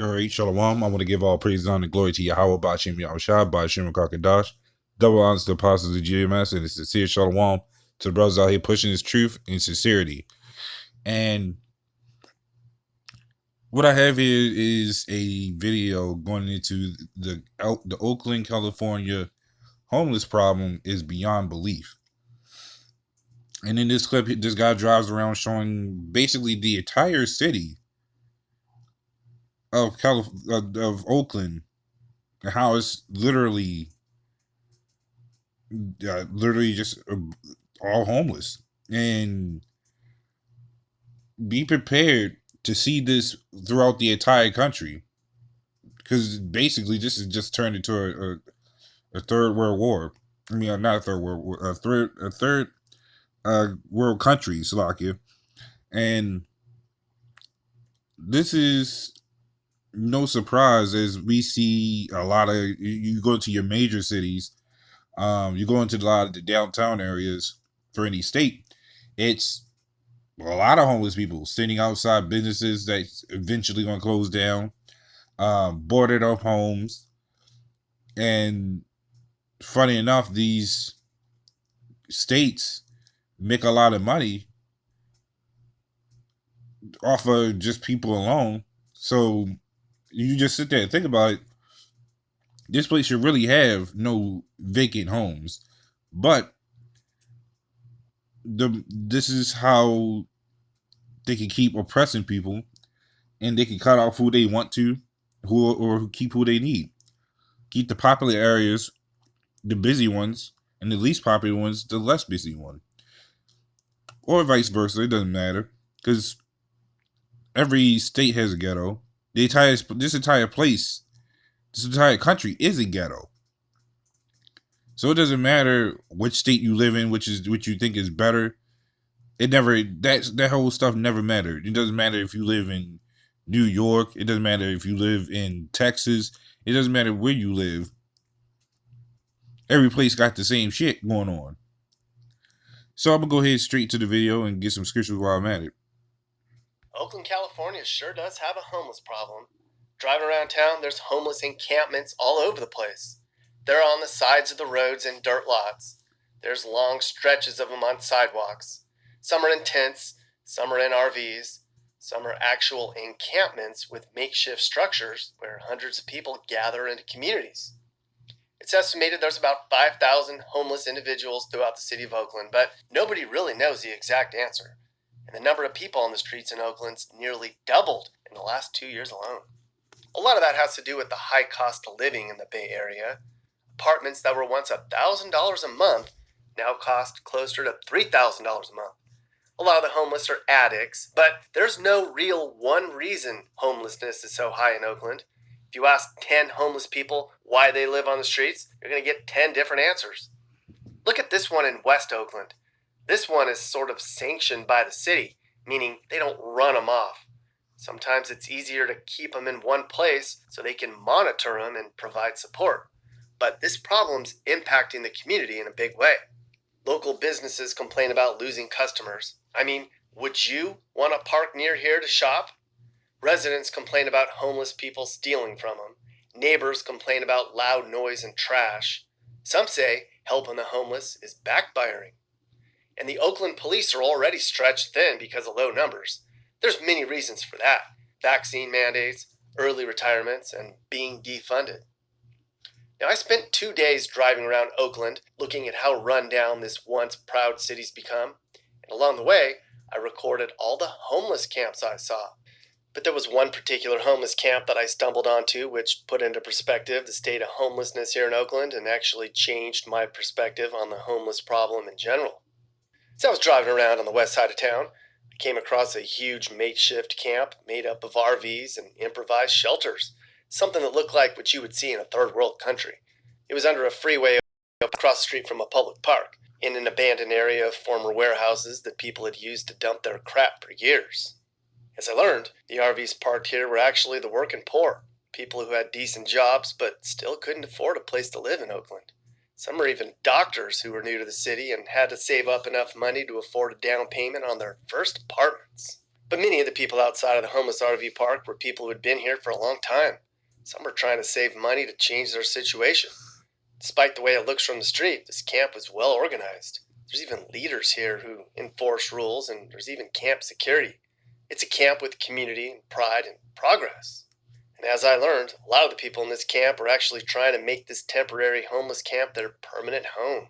All right, Shalom. I want to give all praise, honor, and glory to YAHAWAHSHI'S, YAHAWAHSHI'S Kakadash. Double honors to the apostles of GMS and a sincere Shalom to the brothers out here pushing this truth and sincerity. And what I have here is a video going into the Oakland, California homeless problem is beyond belief. And in this clip, this guy drives around showing basically the entire city of Oakland, and how it's literally just all homeless. And be prepared to see this throughout the entire country, because basically this is just turned into a third world war. I mean, not a third world war, a third world country, Slovakia. And this is no surprise, as we see a lot of, you go to your major cities, you go into a lot of the downtown areas for any state, it's a lot of homeless people sitting outside businesses that's eventually going to close down, boarded up homes. And funny enough, these states make a lot of money off of just people alone. So you just sit there and think about it. This place should really have no vacant homes, but this is how they can keep oppressing people, and they can cut off who they want to, or keep who they need. Keep the popular areas, the busy ones, and the least popular ones, the less busy one, or vice versa. It doesn't matter, because every state has a ghetto. This entire place, this entire country is a ghetto. So it doesn't matter which state you live in, which you think is better. It never, that whole stuff never mattered. It doesn't matter if you live in New York. It doesn't matter if you live in Texas. It doesn't matter where you live. Every place got the same shit going on. So I'm gonna go ahead straight to the video and get some scriptures while I'm at it. Oakland, California sure does have a homeless problem. Driving around town, there's homeless encampments all over the place. They're on the sides of the roads and dirt lots. There's long stretches of them on sidewalks. Some are in tents, some are in RVs, some are actual encampments with makeshift structures where hundreds of people gather into communities. It's estimated there's about 5,000 homeless individuals throughout the city of Oakland, but nobody really knows the exact answer. And the number of people on the streets in Oakland's nearly doubled in the last 2 years alone. A lot of that has to do with the high cost of living in the Bay Area. Apartments that were once $1,000 a month now cost closer to $3,000 a month. A lot of the homeless are addicts, but there's no real one reason homelessness is so high in Oakland. If you ask 10 homeless people why they live on the streets, you're going to get 10 different answers. Look at this one in West Oakland. This one is sort of sanctioned by the city, meaning they don't run them off. Sometimes it's easier to keep them in one place so they can monitor them and provide support. But this problem's impacting the community in a big way. Local businesses complain about losing customers. I mean, would you want to park near here to shop? Residents complain about homeless people stealing from them. Neighbors complain about loud noise and trash. Some say helping the homeless is backfiring. And the Oakland police are already stretched thin because of low numbers. There's many reasons for that. Vaccine mandates, early retirements, and being defunded. Now, I spent 2 days driving around Oakland looking at how run down this once proud city's become. And along the way, I recorded all the homeless camps I saw. But there was one particular homeless camp that I stumbled onto which put into perspective the state of homelessness here in Oakland and actually changed my perspective on the homeless problem in general. As I was driving around on the west side of town, I came across a huge makeshift camp made up of RVs and improvised shelters, something that looked like what you would see in a third world country. It was under a freeway across the street from a public park, in an abandoned area of former warehouses that people had used to dump their crap for years. As I learned, the RVs parked here were actually the working poor, people who had decent jobs but still couldn't afford a place to live in Oakland. Some were even doctors who were new to the city and had to save up enough money to afford a down payment on their first apartments. But many of the people outside of the homeless RV park were people who had been here for a long time. Some were trying to save money to change their situation. Despite the way it looks from the street, this camp was well organized. There's even leaders here who enforce rules, and there's even camp security. It's a camp with community and pride and progress. And as I learned, a lot of the people in this camp are actually trying to make this temporary homeless camp their permanent home.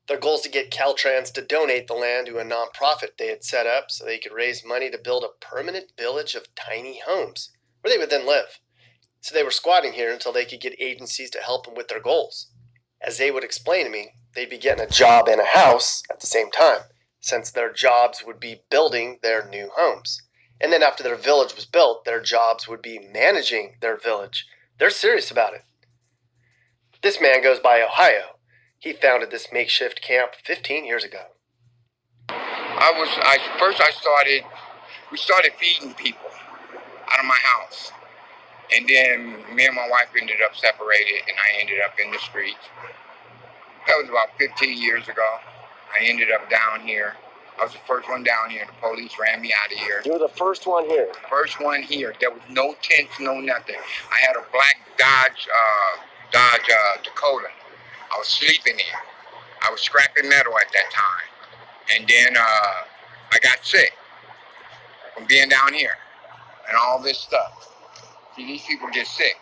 Their goal is to get Caltrans to donate the land to a nonprofit they had set up so they could raise money to build a permanent village of tiny homes where they would then live. So they were squatting here until they could get agencies to help them with their goals. As they would explain to me, they'd be getting a job and a house at the same time, since their jobs would be building their new homes. And then after their village was built, their jobs would be managing their village. They're serious about it. This man goes by Ohio. He founded this makeshift camp 15 years ago. We started feeding people out of my house. And then me and my wife ended up separated, and I ended up in the streets. That was about 15 years ago. I ended up down here. I was the first one down here. The police ran me out of here. You were the first one here? First one here. There was no tents, no nothing. I had a black Dodge Dakota. I was sleeping in. I was scrapping metal at that time. And then I got sick from being down here and all this stuff. See, these people get sick.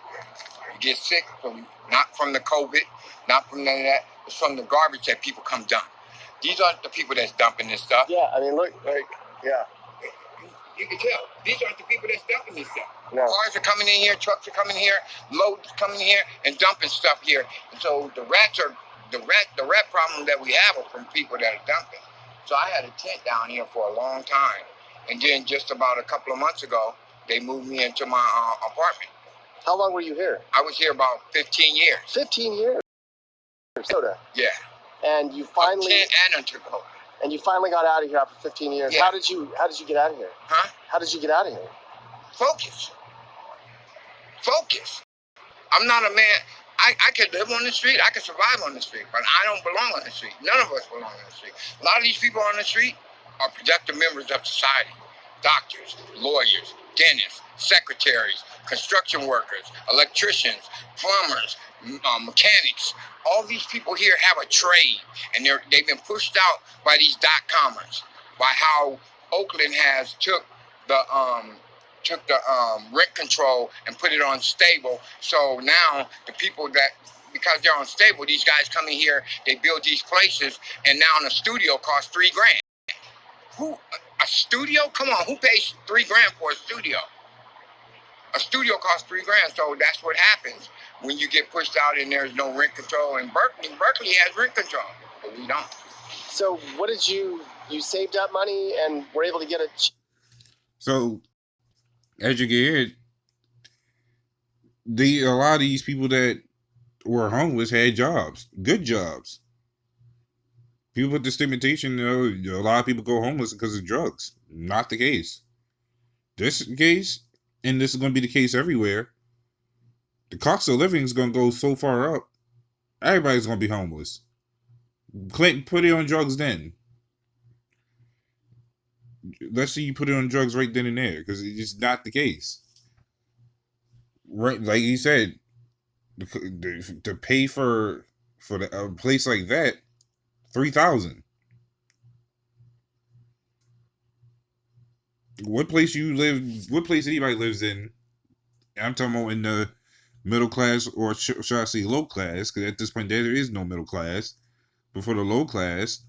You get sick from not from the COVID, not from none of that. It's from the garbage that people come dump. These aren't the people that's dumping this stuff. Yeah, I mean, look, yeah. You can tell. These aren't the people that's dumping this stuff. No. Cars are coming in here, trucks are coming here, loads coming here, and dumping stuff here. And so the rat problem that we have are from people that are dumping. So I had a tent down here for a long time. And then just about a couple of months ago, they moved me into my apartment. How long were you here? I was here about 15 years. 15 years. Soda. Yeah. And you finally and you finally got out of here after 15 years. Yeah. How did you get out of here? Huh? How did you get out of here? Focus. I'm not a man. I could live on the street. I could survive on the street, but I don't belong on the street. None of us belong on the street. A lot of these people on the street are productive members of society. Doctors, lawyers, dentists, secretaries, construction workers, electricians, plumbers, mechanics. All these people here have a trade, and they've been pushed out by these dot-commers, by how Oakland has took the rent control and put it on stable. So now the people that, because they're unstable, these guys come in here, they build these places, and now a studio costs $3,000. A studio? Come on, who pays $3,000 for a studio? A studio costs $3,000, so that's what happens when you get pushed out and there's no rent control. And Berkeley has rent control, but we don't. So what did you saved up money and were able to get a... So, as you get here, a lot of these people that were homeless had jobs, good jobs. People with the stigmatization, a lot of people go homeless because of drugs. Not the case. This case, and this is going to be the case everywhere, the cost of living is going to go so far up, everybody's going to be homeless. Clinton put it on drugs then. Let's see you put it on drugs right then and there, because it's just not the case. Right, like you said, to pay for a place like that, $3,000. What place you live? What place anybody lives in? I'm talking about in the middle class, or should I say low class? Because at this point there is no middle class. But for the low class,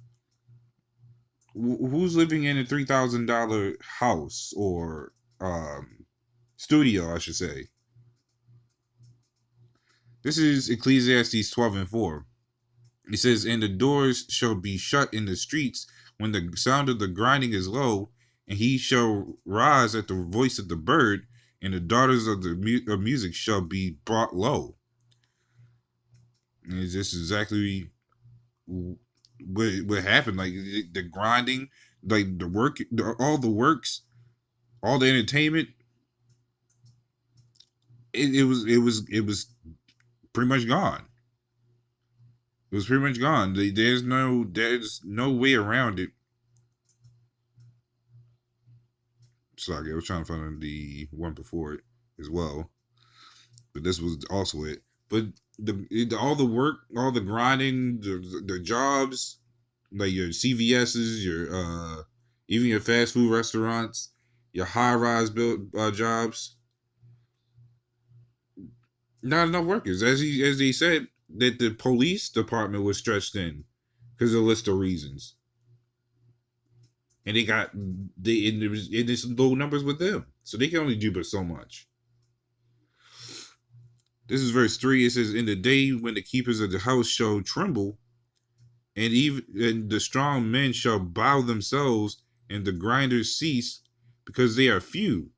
who's living in a $3,000 house or studio, I should say? This is Ecclesiastes 12:4. It says, "And the doors shall be shut in the streets when the sound of the grinding is low, and he shall rise at the voice of the bird, and the daughters of the music shall be brought low." And it's just exactly what happened. Like the grinding, like the work, all the works, all the entertainment. It was pretty much gone. It was pretty much gone. There's no way around it. Sorry, I was trying to find the one before it as well, but this was also it. But all the work, all the grinding, the jobs, like your CVS's, your even your fast food restaurants, your high rise build jobs, not enough workers. As they said that the police department was stretched thin because of a list of reasons, and it's low numbers with them, so they can only do but so much. This is verse 3. It says, "In the day when the keepers of the house shall tremble, and the strong men shall bow themselves, and the grinders cease, because they are few,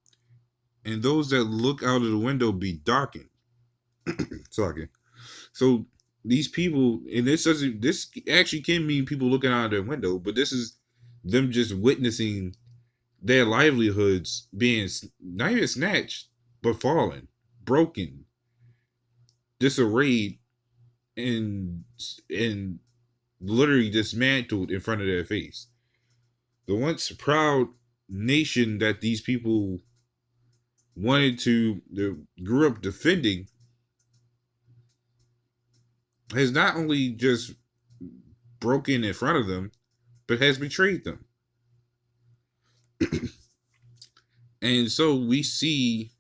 and those that look out of the window be darkened." Talking. So these people, and this actually can mean people looking out of their window, but this is them just witnessing their livelihoods being not even snatched, but fallen, broken, disarrayed, and literally dismantled in front of their face. The once proud nation that these people grew up defending has not only just broken in front of them, but has betrayed them. And so we see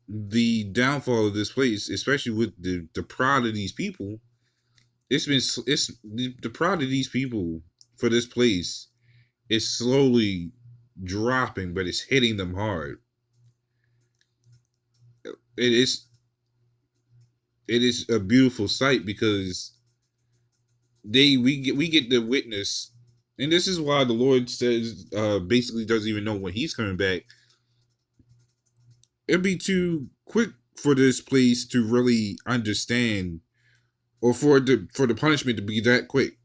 the downfall of this place, especially with the pride of these people. It's the pride of these people for this place is slowly dropping, but it's hitting them hard. It is a beautiful sight because we get to witness, and this is why the Lord says basically doesn't even know when He's coming back. It'd be too quick for this place to really understand, or for the punishment to be that quick.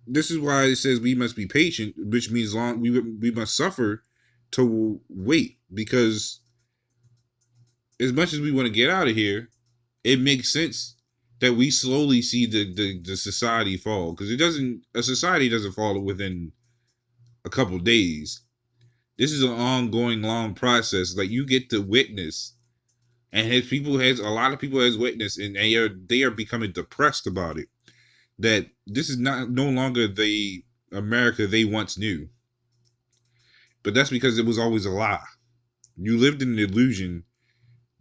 This is why it says we must be patient, which means we must suffer to wait, because as much as we want to get out of here, it makes sense that we slowly see the society fall, because a society doesn't fall within a couple days. This is an ongoing long process. Like, you get to witness, and a lot of people has witnessed, and they are becoming depressed about it. That this is no longer the America they once knew. But that's because it was always a lie. You lived in an illusion,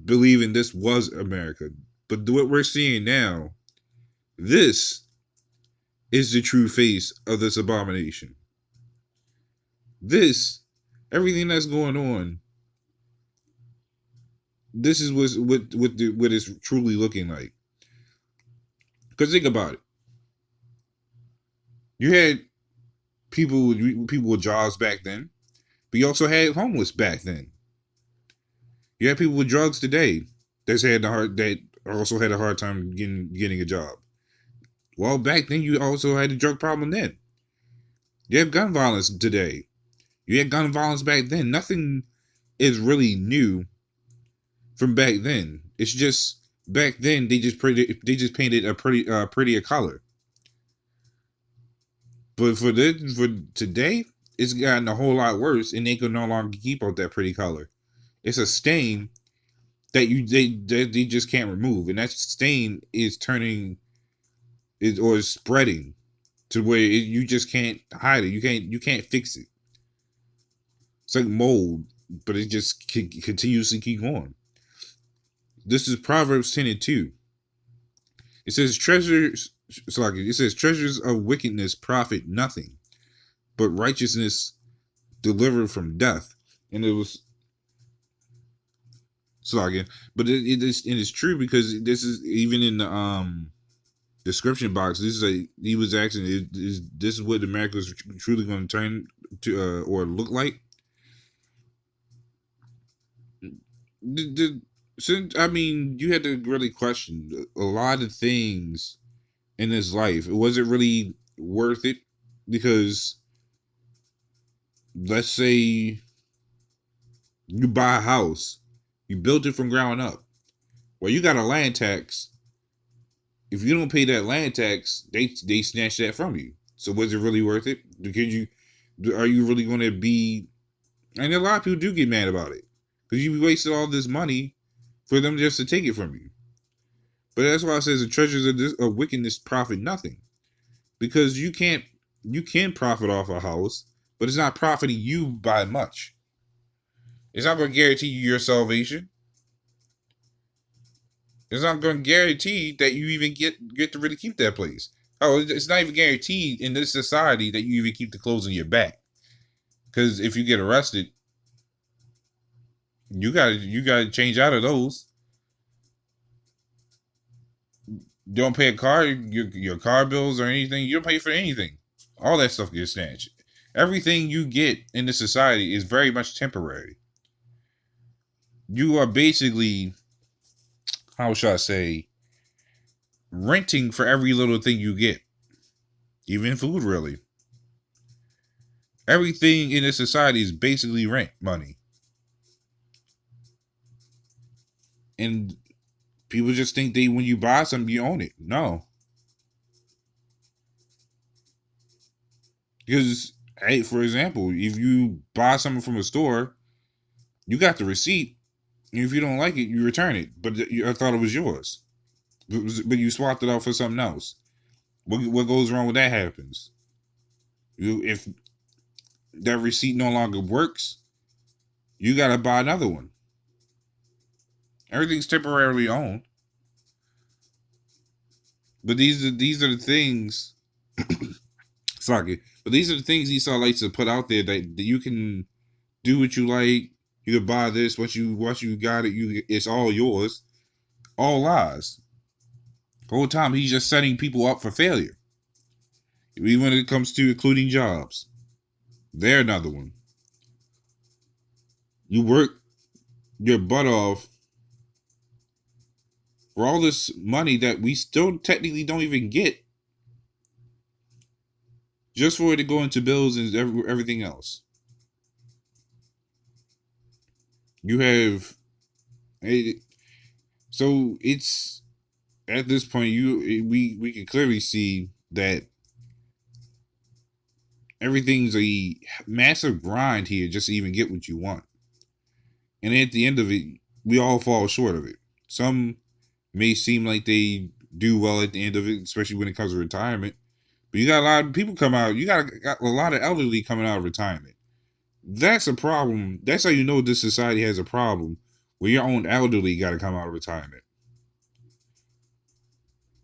believing this was America. But what we're seeing now, this is the true face of this abomination. Everything that's going on, this is what it's truly looking like. Because think about it. You had people with jobs back then, but you also had homeless back then. You have people with drugs today that also had a hard time getting a job. Well, back then you also had a drug problem then. You have gun violence today. You had gun violence back then. Nothing is really new from back then. It's just back then they just painted a prettier color. But for today, it's gotten a whole lot worse, and they can no longer keep out that pretty color. It's a stain that they just can't remove, and that stain is spreading to where you just can't hide it. You can't fix it. It's like mold, but it just continuously keep going. This is Proverbs 10:2. It says treasures of wickedness profit nothing, but righteousness delivered from death. And it was but it is true, because this is even in the description box. He was asking, is this what America is truly going to turn to or look like? You had to really question a lot of things in this life. Was it really worth it? Because let's say you buy a house, you built it from ground up. Well, you got a land tax. If you don't pay that land tax, they snatch that from you. So was it really worth it? Are you really going to be? And a lot of people do get mad about it because you wasted all this money for them just to take it from you. But that's why it says the treasures of wickedness profit nothing, because you can profit off a house, but it's not profiting you by much. It's not going to guarantee you your salvation. It's not going to guarantee that you even get to really keep that place. Oh, it's not even guaranteed in this society that you even keep the clothes on your back. Because if you get arrested, you gotta change out of those. You don't pay your car bills or anything. You don't pay for anything. All that stuff gets snatched. Everything you get in this society is very much temporary. You are basically, how should I say, renting for every little thing you get. Even food, really. Everything in this society is basically rent money. And people just think when you buy something, you own it. No. Because, hey, for example, if you buy something from a store, you got the receipt. And if you don't like it, you return it. But I thought it was yours. But you swapped it out for something else. What goes wrong when that happens? If that receipt no longer works, you got to buy another one. Everything's temporarily owned. But these are the things. Sorry, but these are the things Esau likes to put out there that you can do what you like. You can buy this once you got it. It's all yours. All lies. The whole time he's just setting people up for failure. Even when it comes to including jobs, they're another one. You work your butt off for all this money that we still technically don't even get, just for it to go into bills and everything else. You have, so it's at this point we can clearly see that everything's a massive grind here just to even get what you want, and at the end of it, we all fall short of it. Some may seem like they do well at the end of it, especially when it comes to retirement. But you got a lot of people come out. You got a lot of elderly coming out of retirement. That's a problem. That's how you know this society has a problem. Where your own elderly got to come out of retirement.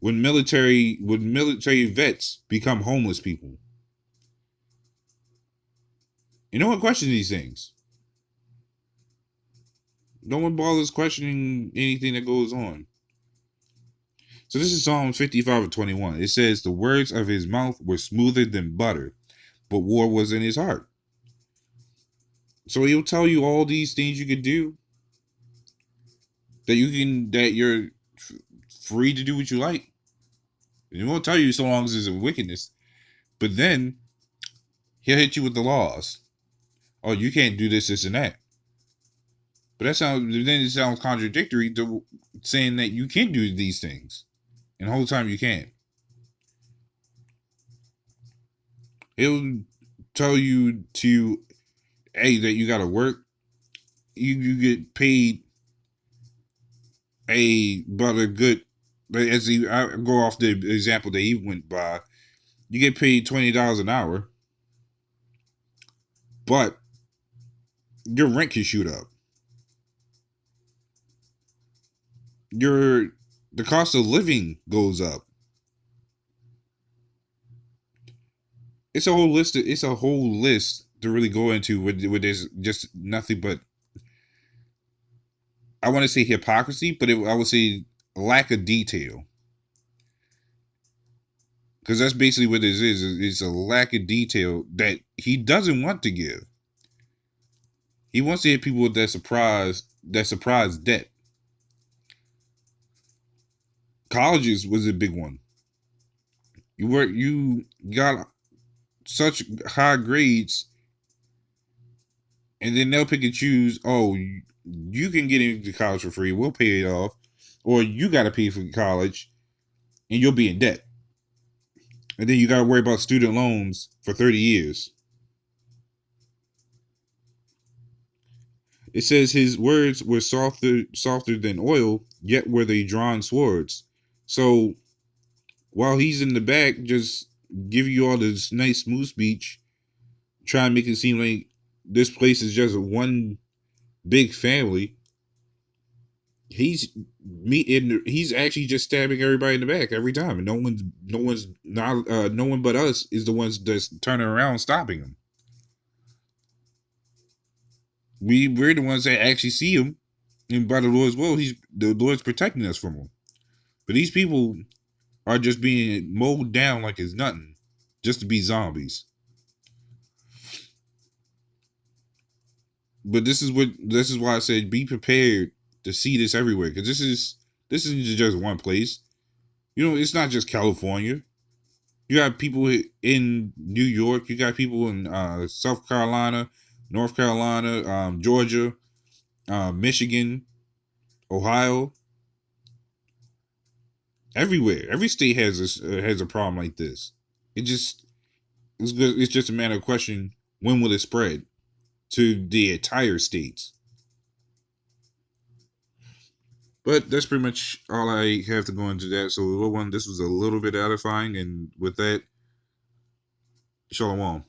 When military vets become homeless people. You no one questions these things. No one bothers questioning anything that goes on. So this is Psalm 55:21. It says, the words of his mouth were smoother than butter, but war was in his heart. So he'll tell you all these things you could do, that you're free to do what you like. He won't tell you so long as there's a wickedness. But then he'll hit you with the laws. Oh, you can't do this, this, and that. But it sounds contradictory to saying that you can do these things. And the whole time you can't. He'll tell you that you gotta work. You get paid but a good, I go off the example that he went by. You get paid $20 an hour, but your rent can shoot up. The cost of living goes up. It's a whole list. It's a whole list to really go into where there's just nothing but, I want to say hypocrisy, but I would say lack of detail. Because that's basically what this is. It's a lack of detail that he doesn't want to give. He wants to hit people with that surprise debt. Colleges was a big one. You got such high grades, and then they'll pick and choose. Oh, you can get into college for free. We'll pay it off, or you got to pay for college, and you'll be in debt. And then you got to worry about student loans for 30 years. It says his words were softer than oil, yet were they drawn swords. So while he's in the back, just give you all this nice smooth speech, try and make it seem like this place is just one big family. He's actually just stabbing everybody in the back every time, and no one but us is the ones that's turning around stopping him. We're the ones that actually see him, and by the Lord's will, the Lord's protecting us from him. But these people are just being mowed down like it's nothing, just to be zombies. But this is why I said be prepared to see this everywhere, because this isn't just one place. You know, it's not just California. You got people in New York. You got people in South Carolina, North Carolina, Georgia, Michigan, Ohio. Everywhere, every state has a problem like this. It's just a matter of question, when will it spread to the entire states? But that's pretty much all I have to go into that. So, this was a little bit edifying, and with that, shalom.